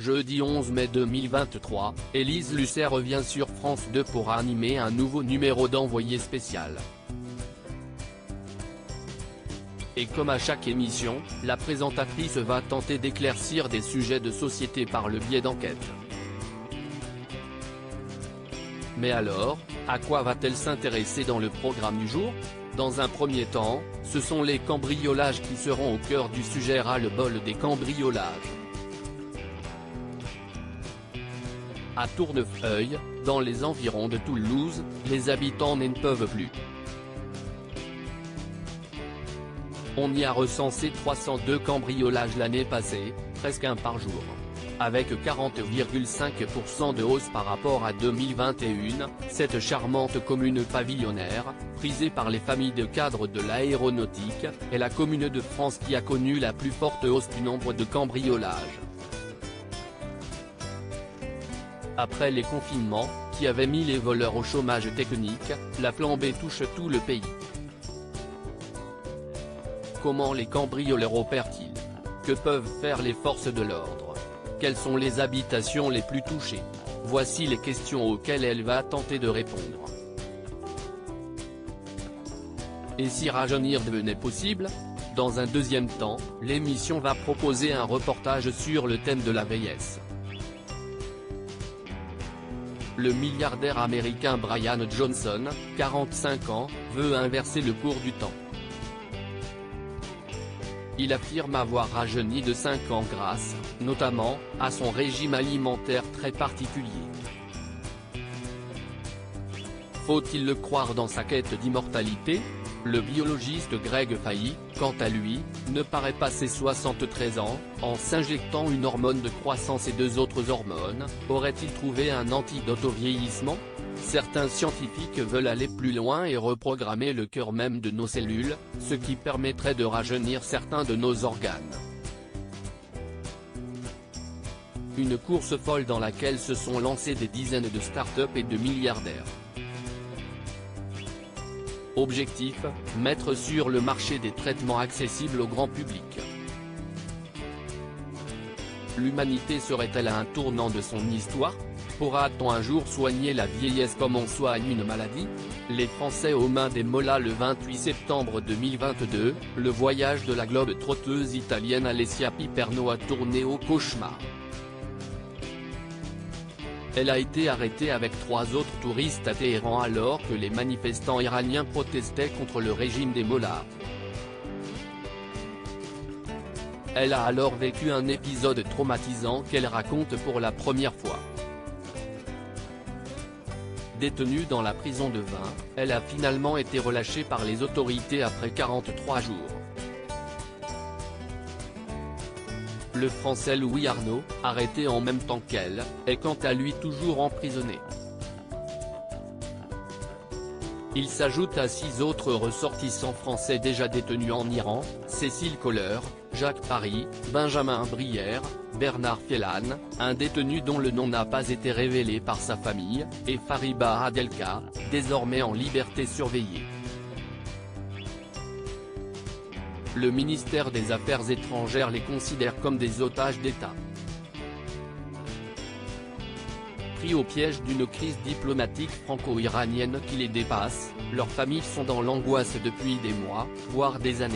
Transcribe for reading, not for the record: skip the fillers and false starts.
Jeudi 11 mai 2023, Élise Lucet revient sur France 2 pour animer un nouveau numéro d'Envoyé spécial. Et comme à chaque émission, la présentatrice va tenter d'éclaircir des sujets de société par le biais d'enquêtes. Mais alors, à quoi va-t-elle s'intéresser dans le programme du jour? Dans un premier temps, ce sont les cambriolages qui seront au cœur du sujet ras-le-bol des cambriolages. À Tournefeuille, dans les environs de Toulouse, les habitants n'en peuvent plus. On y a recensé 302 cambriolages l'année passée, presque un par jour. Avec 40,5% de hausse par rapport à 2021, cette charmante commune pavillonnaire, prisée par les familles de cadres de l'aéronautique, est la commune de France qui a connu la plus forte hausse du nombre de cambriolages. Après les confinements, qui avaient mis les voleurs au chômage technique, la flambée touche tout le pays. Comment les cambrioleurs opèrent-ils? Que peuvent faire les forces de l'ordre? Quelles sont les habitations les plus touchées? Voici les questions auxquelles elle va tenter de répondre. Et si rajeunir devenait possible? Dans un deuxième temps, l'émission va proposer un reportage sur le thème de la vieillesse. Le milliardaire américain Brian Johnson, 45 ans, veut inverser le cours du temps. Il affirme avoir rajeuni de 5 ans grâce, notamment, à son régime alimentaire très particulier. Faut-il le croire dans sa quête d'immortalité? Le biologiste Greg Fahy, quant à lui, ne paraît pas ses 73 ans, en s'injectant une hormone de croissance et 2 autres hormones, aurait-il trouvé un antidote au vieillissement? Certains scientifiques veulent aller plus loin et reprogrammer le cœur même de nos cellules, ce qui permettrait de rajeunir certains de nos organes. Une course folle dans laquelle se sont lancés des dizaines de start-up et de milliardaires. Objectif, mettre sur le marché des traitements accessibles au grand public. L'humanité serait-elle à un tournant de son histoire? Pourra-t-on un jour soigner la vieillesse comme on soigne une maladie? Les Français aux mains des mollahs. Le 28 septembre 2022, le voyage de la globe-trotteuse italienne Alessia Piperno a tourné au cauchemar. Elle a été arrêtée avec 3 autres touristes à Téhéran alors que les manifestants iraniens protestaient contre le régime des mollahs. Elle a alors vécu un épisode traumatisant qu'elle raconte pour la première fois. Détenue dans la prison de Vin, elle a finalement été relâchée par les autorités après 43 jours. Le Français Louis Arnaud, arrêté en même temps qu'elle, est quant à lui toujours emprisonné. Il s'ajoute à 6 autres ressortissants français déjà détenus en Iran, Cécile Kohler, Jacques Paris, Benjamin Brière, Bernard Fiellan, un détenu dont le nom n'a pas été révélé par sa famille, et Fariba Adelka, désormais en liberté surveillée. Le ministère des Affaires étrangères les considère comme des otages d'État. Pris au piège d'une crise diplomatique franco-iranienne qui les dépasse, leurs familles sont dans l'angoisse depuis des mois, voire des années.